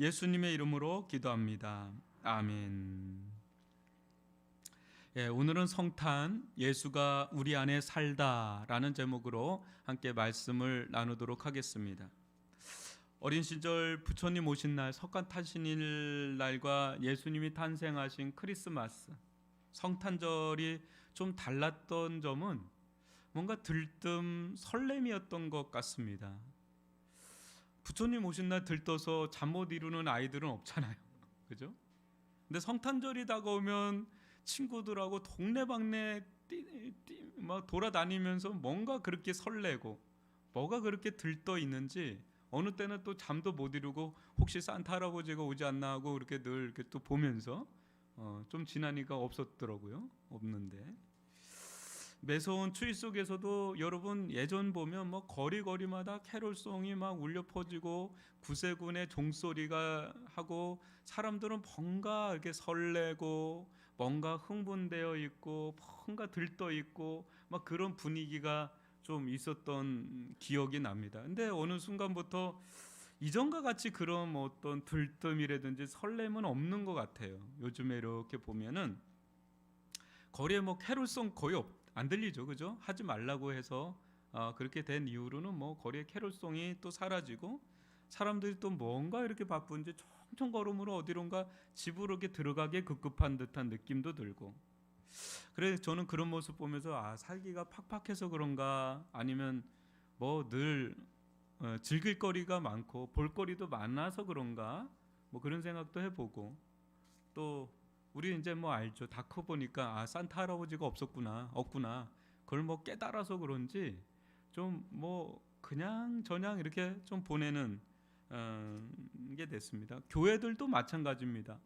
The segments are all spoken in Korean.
예수님의 이름으로 기도합니다. 아멘. 오늘은 성탄, 예수가 우리 안에 살다라는 제목으로 함께 말씀을 나누도록 하겠습니다. 어린 시절 부처님 오신 날, 석가 타신일 날과 예수님이 탄생하신 크리스마스, 성탄절이 좀 달랐던 점은 뭔가 들뜸 설렘이었던 것 같습니다. 부처님 오신 날 들떠서 잠 못 이루는 아이들은 없잖아요. 그죠? 근데 성탄절이 다가오면 친구들하고 동네방네 막 돌아다니면서 뭔가 그렇게 설레고 뭐가 그렇게 들떠 있는지 어느 때는 또 잠도 못 이루고 혹시 산타 할아버지가 오지 않나 하고 이렇게 늘 이렇게 또 보면서 좀 지나니까 없었더라고요. 없는데 매서운 추위 속에서도 여러분 예전 보면 뭐 거리마다 캐롤송이 막 울려 퍼지고 구세군의 종소리가 하고 사람들은 뭔가 이렇게 설레고 뭔가 흥분되어 있고 뭔가 들떠 있고 막 그런 분위기가 좀 있었던 기억이 납니다. 근데 어느 순간부터 이전과 같이 그런 뭐 어떤 들뜸이라든지 설렘은 없는 것 같아요. 요즘에 이렇게 보면은 거리에 뭐 캐롤송 거의 안 들리죠, 그죠? 하지 말라고 해서 그렇게 된 이후로는 뭐 거리에 캐롤송이 또 사라지고 사람들이 또 뭔가 이렇게 바쁜지 총총 걸음으로 어디론가 집으로 이렇게 들어가게 급급한 듯한 느낌도 들고. 그래서 저는 그런 모습 보면서 살기가 팍팍해서 그런가 아니면 뭐 늘 즐길 거리가 많고 볼거리도 많아서 그런가 뭐 그런 생각도 해보고 또 우리 이제 뭐 알죠. 다 커 보니까 산타 할아버지가 없구나. 그걸 뭐 깨달아서 그런지 좀 뭐 그냥 저냥 이렇게 좀 보내는 게 됐습니다. 교회들도 마찬가지입니다.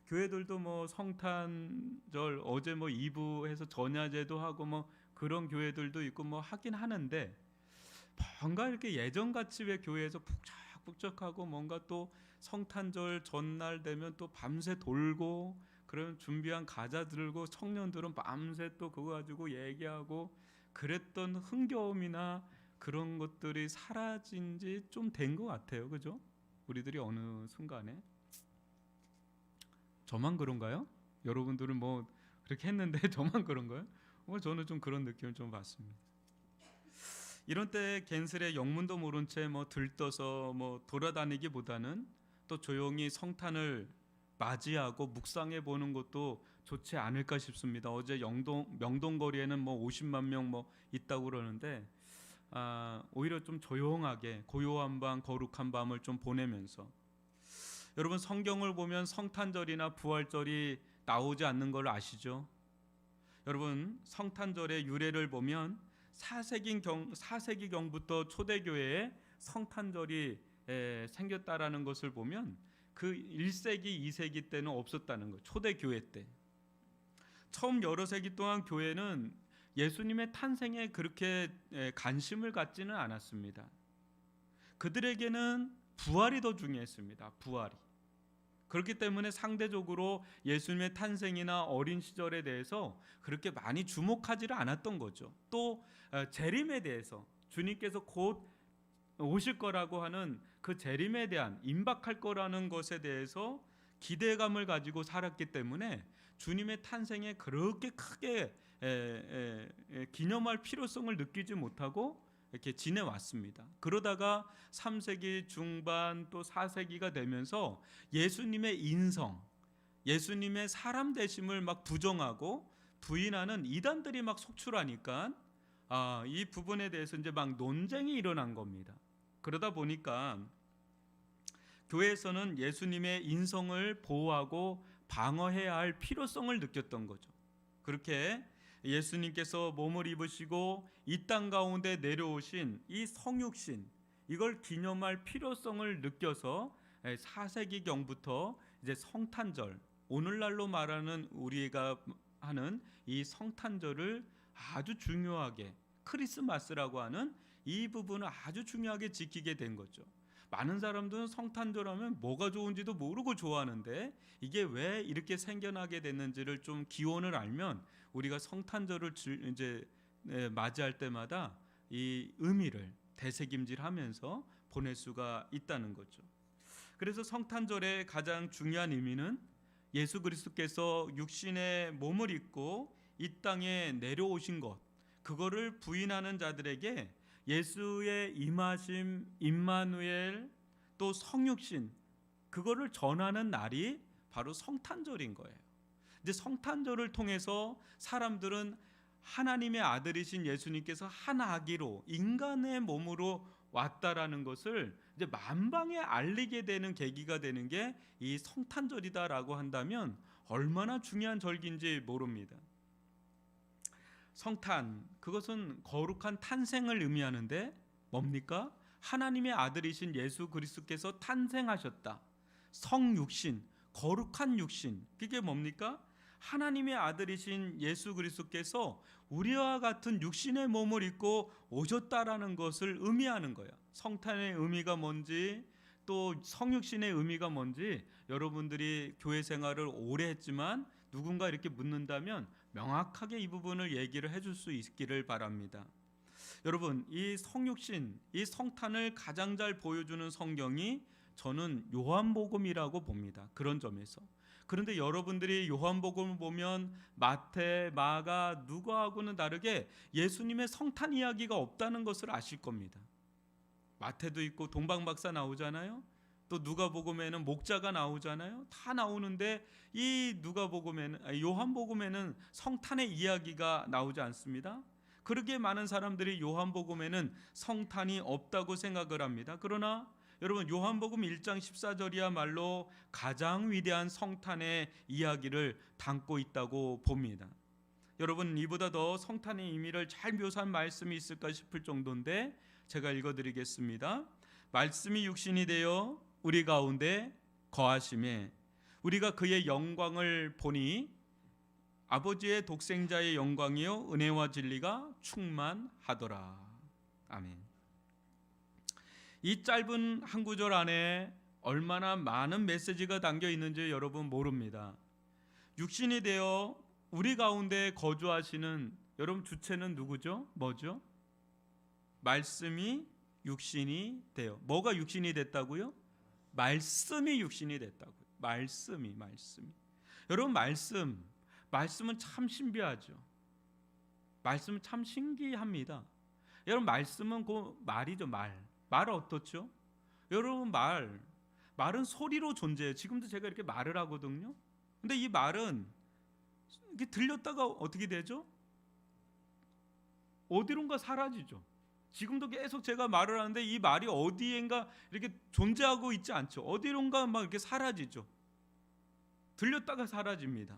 교회들도 뭐 성탄절 어제 뭐 2부 해서 전야제도 하고 뭐 그런 교회들도 있고 뭐 하긴 하는데 뭔가 이렇게 예전같이 왜 교회에서 북적북적하고 뭔가 또 성탄절 전날 되면 또 밤새 돌고 그런 준비한 과자 들고 청년들은 밤새 또 그거 가지고 얘기하고 그랬던 흥겨움이나 그런 것들이 사라진 지 좀 된 것 같아요. 그죠? 우리들이 어느 순간에 저만 그런가요? 여러분들은 뭐 그렇게 했는데 저만 그런가요? 저는 좀 그런 느낌을 좀 받습니다. 이런 때 갠슬의 영문도 모른 채 뭐 들떠서 뭐 돌아다니기보다는 또 조용히 성탄을 맞이하고 묵상해 보는 것도 좋지 않을까 싶습니다. 어제 명동 거리에는 뭐 50만 명 뭐 있다고 그러는데 오히려 좀 조용하게 고요한 밤 거룩한 밤을 좀 보내면서 여러분 성경을 보면 성탄절이나 부활절이 나오지 않는 걸 아시죠? 여러분 성탄절의 유래를 보면 4세기경부터 초대교회에 성탄절이 생겼다라는 것을 보면 그 1세기, 2세기 때는 없었다는 거예요. 초대교회 때. 처음 여러 세기 동안 교회는 예수님의 탄생에 그렇게 관심을 갖지는 않았습니다. 그들에게는 부활이 더 중요했습니다. 부활이. 그렇기 때문에 상대적으로 예수님의 탄생이나 어린 시절에 대해서 그렇게 많이 주목하지를 않았던 거죠. 또 재림에 대해서 주님께서 곧 오실 거라고 하는 그 재림에 대한 임박할 거라는 것에 대해서 기대감을 가지고 살았기 때문에 주님의 탄생에 그렇게 크게 기념할 필요성을 느끼지 못하고 이렇게 지내왔습니다. 그러다가 3세기 중반 또 4세기가 되면서 예수님의 인성, 예수님의 사람 되심을 막 부정하고 부인하는 이단들이 막 속출하니까 이 부분에 대해서 이제 막 논쟁이 일어난 겁니다. 그러다 보니까 교회에서는 예수님의 인성을 보호하고 방어해야 할 필요성을 느꼈던 거죠. 그렇게 예수님께서 몸을 입으시고 이 땅 가운데 내려오신 이 성육신, 이걸 기념할 필요성을 느껴서 4세기경부터 이제 성탄절, 오늘날로 말하는 우리가 하는 이 성탄절을 아주 중요하게 크리스마스라고 하는 이 부분을 아주 중요하게 지키게 된 거죠. 많은 사람들은 성탄절 하면 뭐가 좋은지도 모르고 좋아하는데 이게 왜 이렇게 생겨나게 됐는지를 좀 기원을 알면 우리가 성탄절을 이제 맞이할 때마다 이 의미를 되새김질하면서 보낼 수가 있다는 거죠. 그래서 성탄절의 가장 중요한 의미는 예수 그리스도께서 육신의 몸을 입고 이 땅에 내려오신 것, 그거를 부인하는 자들에게 예수의 임하심, 임마누엘, 또 성육신, 그거를 전하는 날이 바로 성탄절인 거예요. 이제 성탄절을 통해서 사람들은 하나님의 아들이신 예수님께서 한 아기로 인간의 몸으로 왔다라는 것을 이제 만방에 알리게 되는 계기가 되는 게 이 성탄절이다라고 한다면 얼마나 중요한 절기인지 모릅니다. 성탄, 그것은 거룩한 탄생을 의미하는데 뭡니까? 하나님의 아들이신 예수 그리스도께서 탄생하셨다. 성육신, 거룩한 육신, 그게 뭡니까? 하나님의 아들이신 예수 그리스도께서 우리와 같은 육신의 몸을 입고 오셨다라는 것을 의미하는 거예요. 성탄의 의미가 뭔지, 또 성육신의 의미가 뭔지 여러분들이 교회 생활을 오래 했지만 누군가 이렇게 묻는다면 명확하게 이 부분을 얘기를 해줄 수 있기를 바랍니다. 여러분, 이 성육신, 이 성탄을 가장 잘 보여주는 성경이 저는 요한복음이라고 봅니다. 그런 점에서. 그런데 여러분들이 요한복음을 보면 마태, 마가, 누가하고는 다르게 예수님의 성탄 이야기가 없다는 것을 아실 겁니다. 마태도 있고 동방박사 나오잖아요. 또 누가복음에는 목자가 나오잖아요. 다 나오는데 이 요한복음에는 성탄의 이야기가 나오지 않습니다. 그렇게 많은 사람들이 요한복음에는 성탄이 없다고 생각을 합니다. 그러나 여러분, 요한복음 1장 14절이야말로 가장 위대한 성탄의 이야기를 담고 있다고 봅니다. 여러분, 이보다 더 성탄의 의미를 잘 묘사한 말씀이 있을까 싶을 정도인데 제가 읽어드리겠습니다. 말씀이 육신이 되어 우리 가운데 거하심에 우리가 그의 영광을 보니 아버지의 독생자의 영광이요 은혜와 진리가 충만하더라. 아멘. 이 짧은 한 구절 안에 얼마나 많은 메시지가 담겨 있는지 여러분 모릅니다. 육신이 되어 우리 가운데 거주하시는 여러분 주체는 누구죠? 뭐죠? 말씀이 육신이 되어. 뭐가 육신이 됐다고요? 말씀이 육신이 됐다고요. 말씀이. 여러분, 말씀은 참 신비하죠. 말씀은 참 신기합니다. 여러분, 말씀은 그 말이죠. 말 어떻죠? 여러분, 말은 소리로 존재해요. 지금도 제가 이렇게 말을 하거든요. 근데 이 말은 이렇게 들렸다가 어떻게 되죠? 어디론가 사라지죠. 지금도 계속 제가 말을 하는데 이 말이 어디엔가 이렇게 존재하고 있지 않죠. 어디론가 막 이렇게 사라지죠. 들렸다가 사라집니다.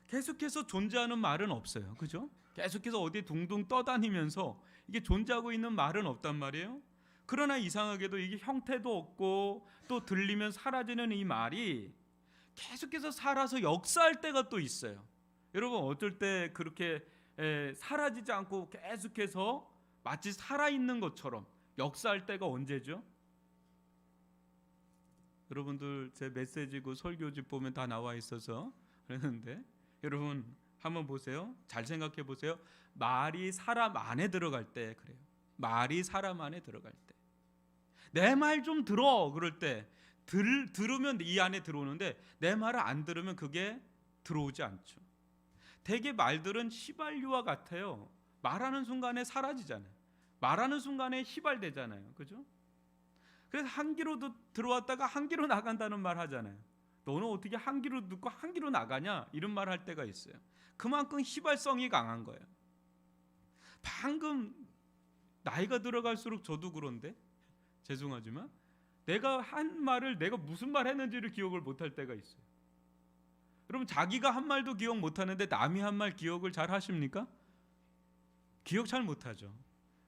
계속해서 존재하는 말은 없어요. 그죠? 계속해서 어디 둥둥 떠다니면서 이게 존재하고 있는 말은 없단 말이에요. 그러나 이상하게도 이게 형태도 없고 또 들리면 사라지는 이 말이 계속해서 살아서 역사할 때가 또 있어요. 여러분, 어떨 때 그렇게 사라지지 않고 계속해서 마치 살아있는 것처럼 역사할 때가 언제죠? 여러분들 제 메시지고 설교집 보면 다 나와 있어서 그랬는데 여러분 한번 보세요. 잘 생각해 보세요. 말이 사람 안에 들어갈 때 그래요. 말이 사람 안에 들어갈 때 내 말 좀 들어 그럴 때 들으면 이 안에 들어오는데 내 말을 안 들으면 그게 들어오지 않죠. 대개 말들은 휘발유와 같아요. 말하는 순간에 사라지잖아요. 말하는 순간에 휘발되잖아요. 그죠? 그래서 한 귀로 들어왔다가 한 귀로 나간다는 말 하잖아요. 너는 어떻게 한 귀로 듣고 한 귀로 나가냐? 이런 말 할 때가 있어요. 그만큼 휘발성이 강한 거예요. 방금 나이가 들어갈수록 저도 그런데 죄송하지만 내가 한 말을 내가 무슨 말 했는지를 기억을 못할 때가 있어요. 여러분, 자기가 한 말도 기억 못하는데 남이 한 말 기억을 잘 하십니까? 기억 잘 못하죠.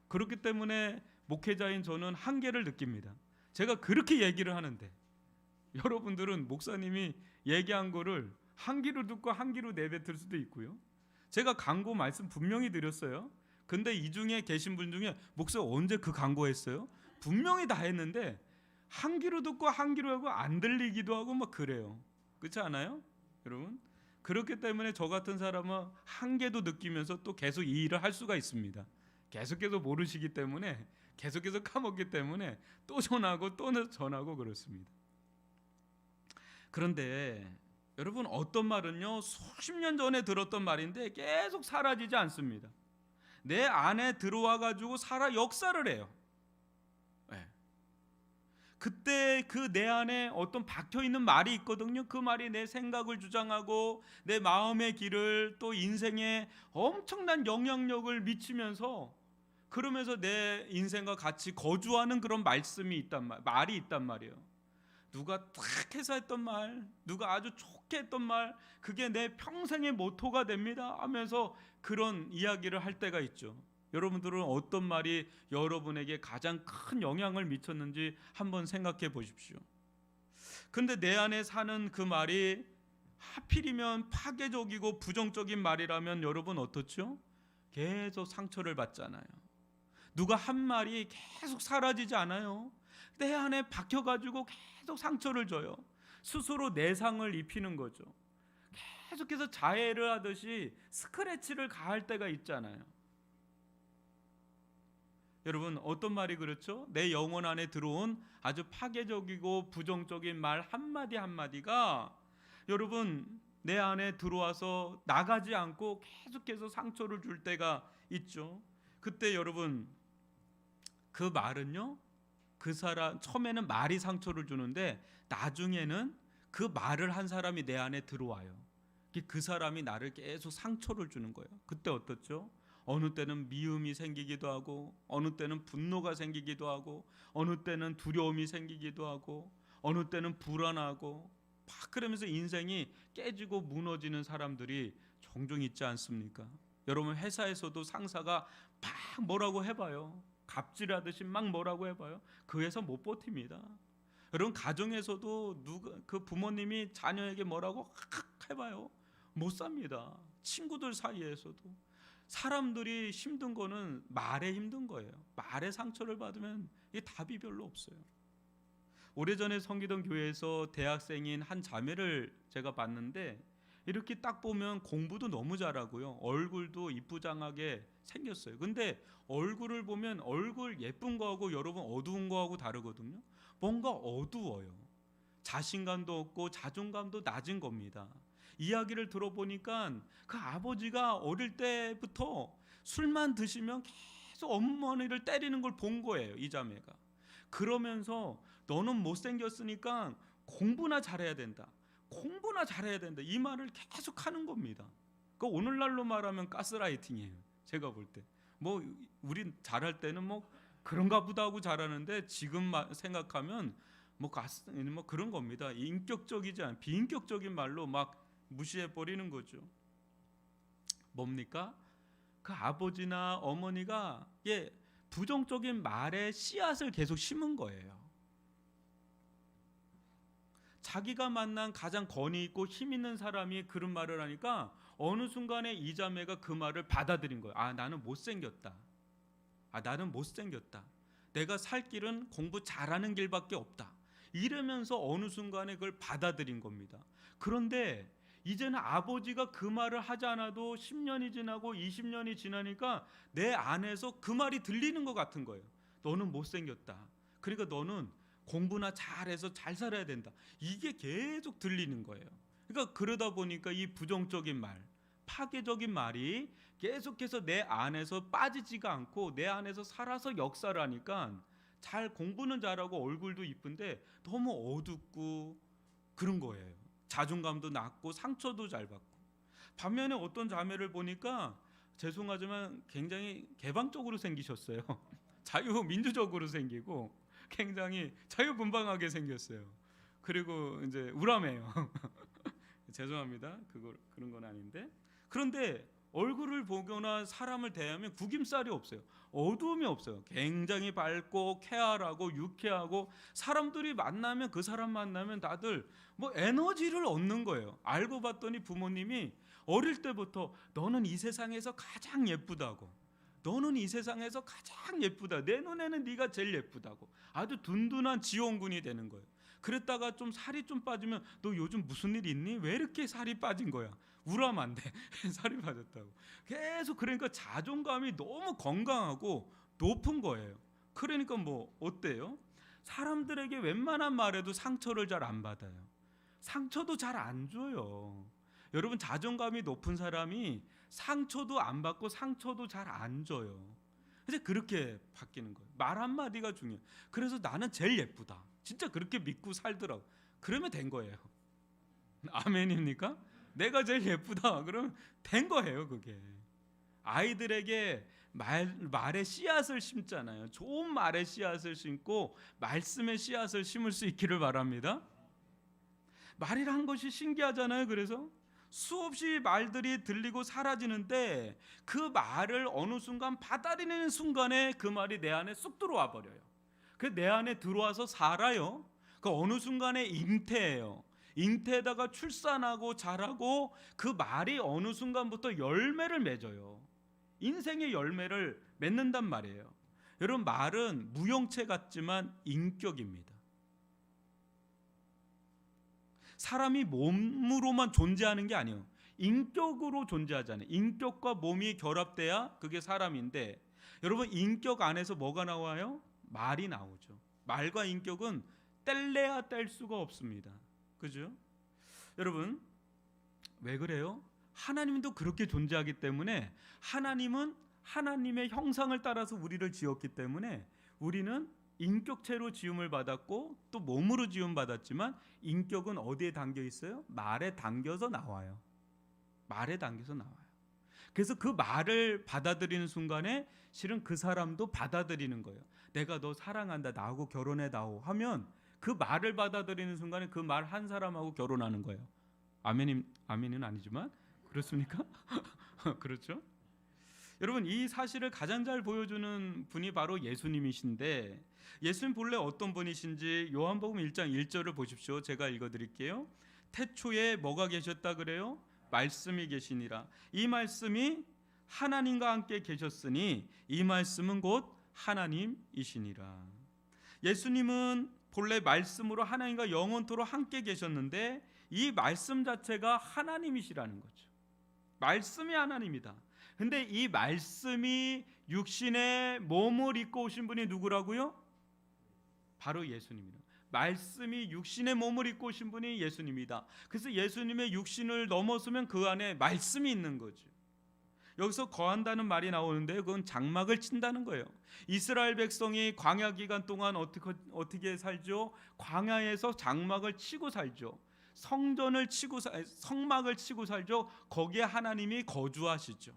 그렇기 때문에 목회자인 저는 한계를 느낍니다. 제가 그렇게 얘기를 하는데 여러분들은 목사님이 얘기한 거를 한 귀로 듣고 한 귀로 내뱉을 수도 있고요. 제가 광고 말씀 분명히 드렸어요. 근데 이 중에 계신 분 중에 목사 언제 그 광고했어요? 분명히 다 했는데 한 귀로 듣고 한 귀로 하고 안 들리기도 하고 막 그래요. 그렇지 않아요? 여러분, 그렇기 때문에 저 같은 사람은 한계도 느끼면서 또 계속 이 일을 할 수가 있습니다. 계속해서 모르시기 때문에 계속해서 까먹기 때문에 또 전하고 또 전하고 그렇습니다. 그런데 여러분, 어떤 말은요 수십 년 전에 들었던 말인데 계속 사라지지 않습니다. 내 안에 들어와 가지고 살아 역사를 해요. 네. 그때 그 내 안에 어떤 박혀 있는 말이 있거든요. 그 말이 내 생각을 주장하고 내 마음의 길을, 또 인생에 엄청난 영향력을 미치면서, 그러면서 내 인생과 같이 거주하는 그런 말씀이 있단 말이 있단 말이에요. 누가 탁 해서 했던 말, 누가 아주 좋게 했던 말, 그게 내 평생의 모토가 됩니다 하면서 그런 이야기를 할 때가 있죠. 여러분들은 어떤 말이 여러분에게 가장 큰 영향을 미쳤는지 한번 생각해 보십시오. 근데 내 안에 사는 그 말이 하필이면 파괴적이고 부정적인 말이라면 여러분 어떻죠? 계속 상처를 받잖아요. 누가 한 말이 계속 사라지지 않아요. 내 안에 박혀가지고 계속 상처를 줘요. 스스로 내상을 입히는 거죠. 계속해서 자해를 하듯이 스크래치를 가할 때가 있잖아요. 여러분, 어떤 말이 그렇죠? 내 영혼 안에 들어온 아주 파괴적이고 부정적인 말 한마디 한마디가 여러분 내 안에 들어와서 나가지 않고 계속해서 상처를 줄 때가 있죠. 그때 여러분 그 말은요, 그 사람 처음에는 말이 상처를 주는데 나중에는 그 말을 한 사람이 내 안에 들어와요. 그 사람이 나를 계속 상처를 주는 거예요. 그때 어떻죠? 어느 때는 미움이 생기기도 하고, 어느 때는 분노가 생기기도 하고, 어느 때는 두려움이 생기기도 하고, 어느 때는 불안하고, 막 그러면서 인생이 깨지고 무너지는 사람들이 종종 있지 않습니까? 여러분, 회사에서도 상사가 막 뭐라고 해봐요. 갑질하듯이 막 뭐라고 해봐요. 그 회사 못 버팁니다. 여러분, 가정에서도 그 부모님이 자녀에게 뭐라고 해봐요. 못 삽니다. 친구들 사이에서도. 사람들이 힘든 거는 말에 힘든 거예요. 말에 상처를 받으면 이게 답이 별로 없어요. 오래전에 섬기던 교회에서 대학생인 한 자매를 제가 봤는데, 이렇게 딱 보면 공부도 너무 잘하고요, 얼굴도 이쁘장하게 생겼어요. 근데 얼굴을 보면 얼굴 예쁜 거하고 여러분 어두운 거하고 다르거든요. 뭔가 어두워요. 자신감도 없고 자존감도 낮은 겁니다. 이야기를 들어보니까 그 아버지가 어릴 때부터 술만 드시면 계속 어머니를 때리는 걸 본 거예요, 이 자매가. 그러면서 너는 못생겼으니까 공부나 잘해야 된다, 공부나 잘해야 된다, 이 말을 계속 하는 겁니다. 그 오늘날로 말하면 가스라이팅이에요. 제가 볼 때 뭐 우리 잘할 때는 뭐 그런가 보다 하고 잘하는데, 지금 생각하면 뭐 그런 겁니다. 인격적이지 않은 비인격적인 말로 막 무시해 버리는 거죠. 뭡니까? 그 아버지나 어머니가 부정적인 말의 씨앗을 계속 심은 거예요. 자기가 만난 가장 권위 있고 힘 있는 사람이 그런 말을 하니까 어느 순간에 이 자매가 그 말을 받아들인 거예요. 아, 나는 못생겼다. 나는 못생겼다. 내가 살 길은 공부 잘하는 길밖에 없다. 이러면서 어느 순간에 그걸 받아들인 겁니다. 그런데 이제는 아버지가 그 말을 하지 않아도 10년이 지나고 20년이 지나니까 내 안에서 그 말이 들리는 것 같은 거예요. 너는 못생겼다. 그러니까 너는 공부나 잘해서 잘 살아야 된다. 이게 계속 들리는 거예요. 그러니까 그러다 보니까 이 부정적인 말, 파괴적인 말이 계속해서 내 안에서 빠지지가 않고 내 안에서 살아서 역사를 하니까 잘 공부는 잘하고 얼굴도 이쁜데 너무 어둡고 그런 거예요. 자존감도 낮고 상처도 잘 받고. 반면에 어떤 자매를 보니까 죄송하지만 굉장히 개방적으로 생기셨어요. 자유민주적으로 생기고 굉장히 자유분방하게 생겼어요. 그리고 이제 우람해요. 죄송합니다. 그런 건 아닌데. 그런데 얼굴을 보거나 사람을 대하면 구김살이 없어요. 어두움이 없어요. 굉장히 밝고 쾌활하고 유쾌하고, 사람들이 만나면 그 사람 만나면 다들 뭐 에너지를 얻는 거예요. 알고 봤더니 부모님이 어릴 때부터 너는 이 세상에서 가장 예쁘다고, 너는 이 세상에서 가장 예쁘다, 내 눈에는 네가 제일 예쁘다고 아주 든든한 지원군이 되는 거예요. 그랬다가 좀 살이 좀 빠지면 너 요즘 무슨 일 있니? 왜 이렇게 살이 빠진 거야? 우람한데 살이 빠졌다고. 계속 그러니까 자존감이 너무 건강하고 높은 거예요. 그러니까 뭐 어때요? 사람들에게 웬만한 말에도 상처를 잘 안 받아요. 상처도 잘 안 줘요. 여러분, 자존감이 높은 사람이 상처도 안 받고 상처도 잘 안 줘요. 이제 그렇게 바뀌는 거예요. 말 한마디가 중요해요. 그래서 나는 제일 예쁘다, 진짜 그렇게 믿고 살더라고. 그러면 된 거예요. 아멘입니까? 내가 제일 예쁘다 그러면 된 거예요. 그게 아이들에게 말의 씨앗을 심잖아요. 좋은 말의 씨앗을 심고 말씀의 씨앗을 심을 수 있기를 바랍니다. 말이란 것이 신기하잖아요. 그래서 수없이 말들이 들리고 사라지는데 그 말을 어느 순간 받아들이는 순간에 그 말이 내 안에 쑥 들어와 버려요. 그 내 안에 들어와서 살아요. 그 어느 순간에 잉태해요. 잉태에다가 출산하고 자라고 그 말이 어느 순간부터 열매를 맺어요. 인생의 열매를 맺는단 말이에요. 여러분, 말은 무용체 같지만 인격입니다. 사람이 몸으로만 존재하는 게 아니에요. 인격으로 존재하잖아요. 인격과 몸이 결합돼야 그게 사람인데, 여러분, 인격 안에서 뭐가 나와요? 말이 나오죠. 말과 인격은 뗄래야 뗄 수가 없습니다. 그죠? 여러분, 왜 그래요? 하나님도 그렇게 존재하기 때문에, 하나님은 하나님의 형상을 따라서 우리를 지었기 때문에 우리는 인격체로 지음을 받았고 또 몸으로 지음 받았지만 인격은 어디에 담겨 있어요? 말에 담겨서 나와요. 말에 담겨서 나와요. 그래서 그 말을 받아들이는 순간에 실은 그 사람도 받아들이는 거예요. 내가 너 사랑한다, 나하고 결혼해 다오 하면 그 말을 받아들이는 순간에 그 말 한 사람하고 결혼하는 거예요. 아멘은 아니지만 그렇습니까? 그렇죠? 여러분, 이 사실을 가장 잘 보여주는 분이 바로 예수님이신데, 예수님 본래 어떤 분이신지 요한복음 1장 1절을 보십시오. 제가 읽어드릴게요. 태초에 뭐가 계셨다 그래요? 말씀이 계시니라. 이 말씀이 하나님과 함께 계셨으니 이 말씀은 곧 하나님이시니라. 예수님은 본래 말씀으로 하나님과 영원토록 함께 계셨는데 이 말씀 자체가 하나님이시라는 거죠. 말씀이 하나님이다. 근데 이 말씀이 육신의 몸을 입고 오신 분이 누구라고요? 바로 예수님이다. 말씀이 육신의 몸을 입고 오신 분이 예수님이다. 그래서 예수님의 육신을 넘어서면 그 안에 말씀이 있는 거죠. 여기서 거한다는 말이 나오는데 그건 장막을 친다는 거예요. 이스라엘 백성이 광야 기간 동안 어떻게 살죠? 광야에서 장막을 치고 살죠. 성막을 치고 살죠. 거기에 하나님이 거주하시죠.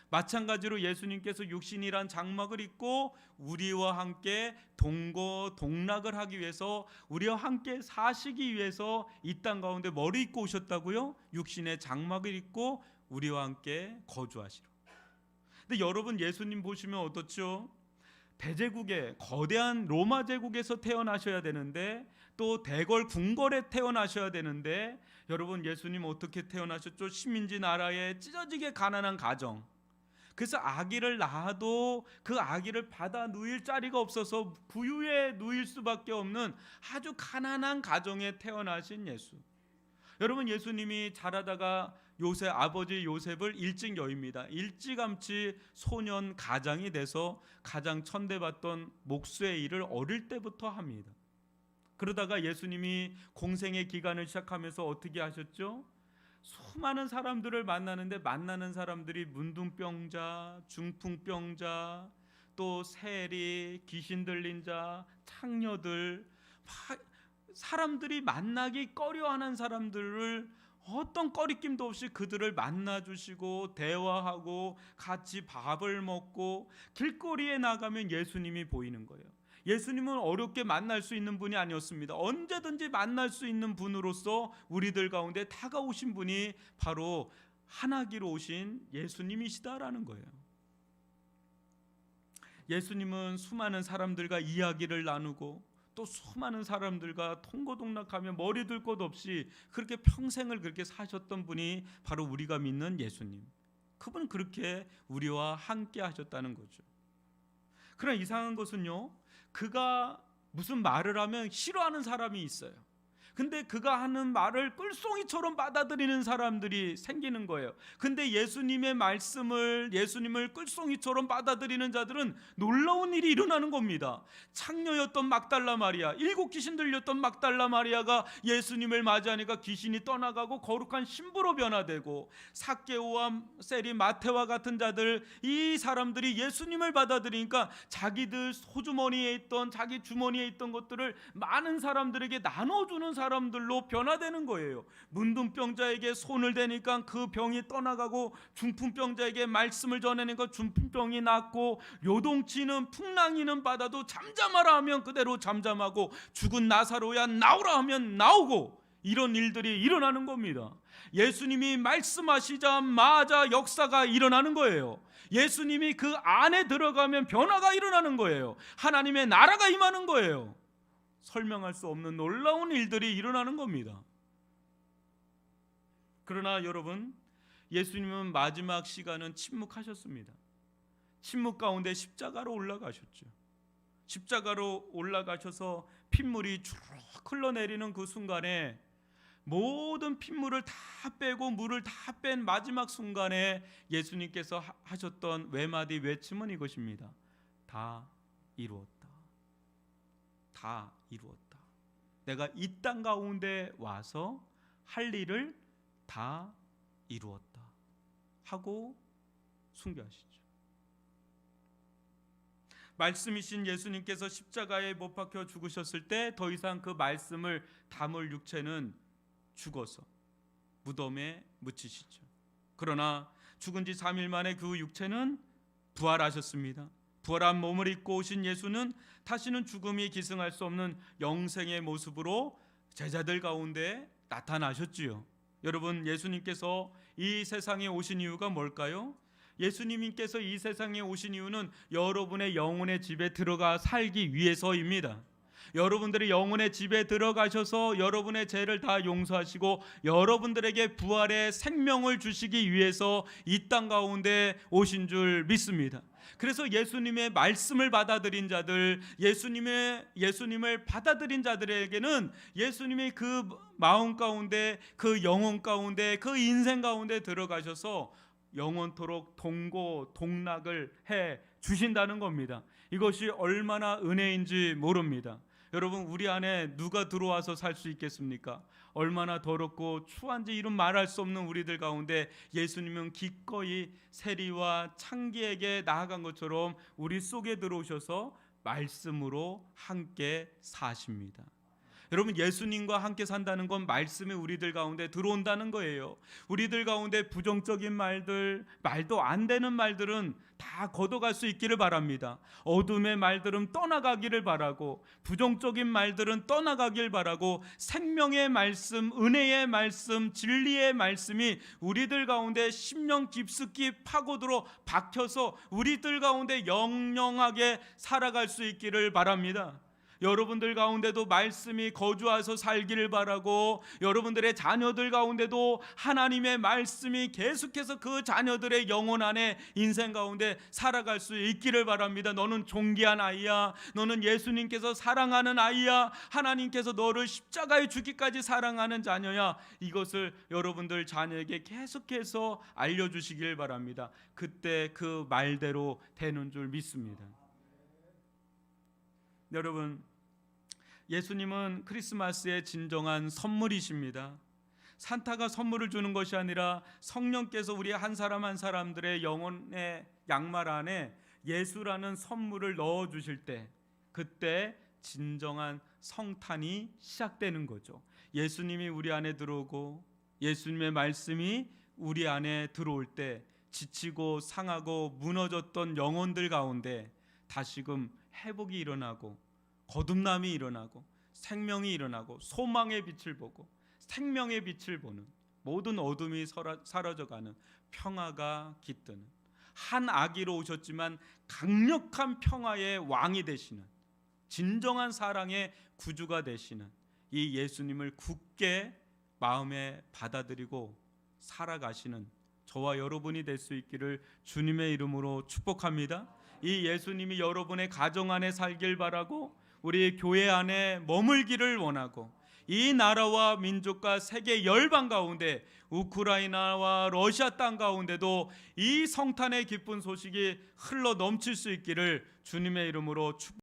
마찬가지로 예수님께서 육신이란 장막을 입고 우리와 함께 동거동락을 하기 위해서, 우리와 함께 사시기 위해서 이 땅 가운데 머리 입고 오셨다고요? 육신의 장막을 입고 우리와 함께 거주하시러. 근데 여러분, 예수님 보시면 어떻죠? 대제국에, 거대한 로마 제국에서 태어나셔야 되는데, 또 대궐 궁궐에 태어나셔야 되는데, 여러분, 예수님 어떻게 태어나셨죠? 식민지 나라에 찢어지게 가난한 가정. 그래서 아기를 낳아도 그 아기를 받아 누일 자리가 없어서 구유에 누일 수밖에 없는 아주 가난한 가정에 태어나신 예수. 여러분, 예수님이 자라다가 아버지 요셉을 일찍 여입니다. 일찌감치 소년 가장이 돼서 가장 천대받던 목수의 일을 어릴 때부터 합니다. 그러다가 예수님이 공생의 기간을 시작하면서 어떻게 하셨죠? 수많은 사람들을 만나는 사람들이 문둥병자, 중풍병자, 또 세리, 귀신 들린 자, 창녀들, 사람들이 만나기 꺼려하는 사람들을 어떤 꺼리낌도 없이 그들을 만나주시고 대화하고 같이 밥을 먹고, 길거리에 나가면 예수님이 보이는 거예요. 예수님은 어렵게 만날 수 있는 분이 아니었습니다. 언제든지 만날 수 있는 분으로서 우리들 가운데 다가오신 분이 바로 하나기로 오신 예수님이시다라는 거예요. 예수님은 수많은 사람들과 이야기를 나누고 또 수많은 사람들과 통고동락하며 머리 둘 것 없이 그렇게 평생을 그렇게 사셨던 분이 바로 우리가 믿는 예수님. 그분은 그렇게 우리와 함께 하셨다는 거죠. 그러나 이상한 것은요, 그가 무슨 말을 하면 싫어하는 사람이 있어요. 근데 그가 하는 말을 꿀송이처럼 받아들이는 사람들이 생기는 거예요. 근데 예수님의 말씀을, 예수님을 꿀송이처럼 받아들이는 자들은 놀라운 일이 일어나는 겁니다. 창녀였던 막달라 마리아, 7 귀신 들렸던 막달라 마리아가 예수님을 맞이하니까 귀신이 떠나가고 거룩한 신부로 변화되고, 삭개오와 세리, 마태와 같은 자들, 이 사람들이 예수님을 받아들이니까 자기들 소주머니에 있던, 자기 주머니에 있던 것들을 많은 사람들에게 나눠주는 사람들로 변화되는 거예요. 문둥병자에게 손을 대니까 그 병이 떠나가고, 중풍병자에게 말씀을 전하니까 중풍병이 낫고, 요동치는 풍랑이는 바다도 잠잠하라 하면 그대로 잠잠하고, 죽은 나사로야 나오라 하면 나오고, 이런 일들이 일어나는 겁니다. 예수님이 말씀하시자마자 역사가 일어나는 거예요. 예수님이 그 안에 들어가면 변화가 일어나는 거예요. 하나님의 나라가 임하는 거예요. 설명할 수 없는 놀라운 일들이 일어나는 겁니다. 그러나 여러분, 예수님은 마지막 시간은 침묵하셨습니다. 침묵 가운데 십자가로 올라가셨죠. 십자가로 올라가셔서 핏물이 주르륵 흘러내리는 그 순간에, 모든 핏물을 다 빼고 물을 다 뺀 마지막 순간에 예수님께서 하셨던 외마디 외침은 이것입니다. 다 이루었다. 다 이루었다. 내가 이 땅 가운데 와서 할 일을 다 이루었다 하고 순교하시죠. 말씀이신 예수님께서 십자가에 못 박혀 죽으셨을 때 더 이상 그 말씀을 담을 육체는 죽어서 무덤에 묻히시죠. 그러나 죽은 지 3일 만에 그 육체는 부활하셨습니다. 부활한 몸을 입고 오신 예수는 다시는 죽음이 기승할 수 없는 영생의 모습으로 제자들 가운데 나타나셨지요. 여러분, 예수님께서 이 세상에 오신 이유가 뭘까요? 예수님께서 이 세상에 오신 이유는 여러분의 영혼의 집에 들어가 살기 위해서입니다. 여러분들이 영혼의 집에 들어가셔서 여러분의 죄를 다 용서하시고 여러분들에게 부활의 생명을 주시기 위해서 이 땅 가운데 오신 줄 믿습니다. 그래서 예수님의 말씀을 받아들인 자들, 예수님을 받아들인 자들에게는 예수님이 그 마음 가운데, 그 영혼 가운데, 그 인생 가운데 들어가셔서 영원토록 동고 동락을 해 주신다는 겁니다. 이것이 얼마나 은혜인지 모릅니다. 여러분, 우리 안에 누가 들어와서 살 수 있겠습니까? 얼마나 더럽고 추한지 이런 말할 수 없는 우리들 가운데 예수님은 기꺼이 세리와 창기에게 나아간 것처럼 우리 속에 들어오셔서 말씀으로 함께 사십니다. 여러분, 예수님과 함께 산다는 건 말씀이 우리들 가운데 들어온다는 거예요. 우리들 가운데 부정적인 말들, 말도 안 되는 말들은 다 걷어갈 수 있기를 바랍니다. 어둠의 말들은 떠나가기를 바라고, 부정적인 말들은 떠나가길 바라고, 생명의 말씀, 은혜의 말씀, 진리의 말씀이 우리들 가운데 심령 깊숙이 파고들어 박혀서 우리들 가운데 영영하게 살아갈 수 있기를 바랍니다. 여러분들 가운데도 말씀이 거주해서 살기를 바라고, 여러분들의 자녀들 가운데도 하나님의 말씀이 계속해서 그 자녀들의 영혼 안에, 인생 가운데 살아갈 수 있기를 바랍니다. 너는 존귀한 아이야. 너는 예수님께서 사랑하는 아이야. 하나님께서 너를 십자가에 죽기까지 사랑하는 자녀야. 이것을 여러분들 자녀에게 계속해서 알려주시길 바랍니다. 그때 그 말대로 되는 줄 믿습니다. 여러분, 예수님은 크리스마스의 진정한 선물이십니다. 산타가 선물을 주는 것이 아니라 성령께서 우리 한 사람 한 사람들의 영혼의 양말 안에 예수라는 선물을 넣어 주실 때, 그때 진정한 성탄이 시작되는 거죠. 예수님이 우리 안에 들어오고 예수님의 말씀이 우리 안에 들어올 때 지치고 상하고 무너졌던 영혼들 가운데 다시금 회복이 일어나고, 거듭남이 일어나고, 생명이 일어나고, 소망의 빛을 보고 생명의 빛을 보는, 모든 어둠이 사라져가는 평화가 깃드는, 한 아기로 오셨지만 강력한 평화의 왕이 되시는, 진정한 사랑의 구주가 되시는 이 예수님을 굳게 마음에 받아들이고 살아가시는 저와 여러분이 될 수 있기를 주님의 이름으로 축복합니다. 이 예수님이 여러분의 가정 안에 살길 바라고, 우리 교회 안에 머물기를 원하고, 이 나라와 민족과 세계 열방 가운데 우크라이나와 러시아 땅 가운데도 이 성탄의 기쁜 소식이 흘러 넘칠 수 있기를 주님의 이름으로 축복합니다.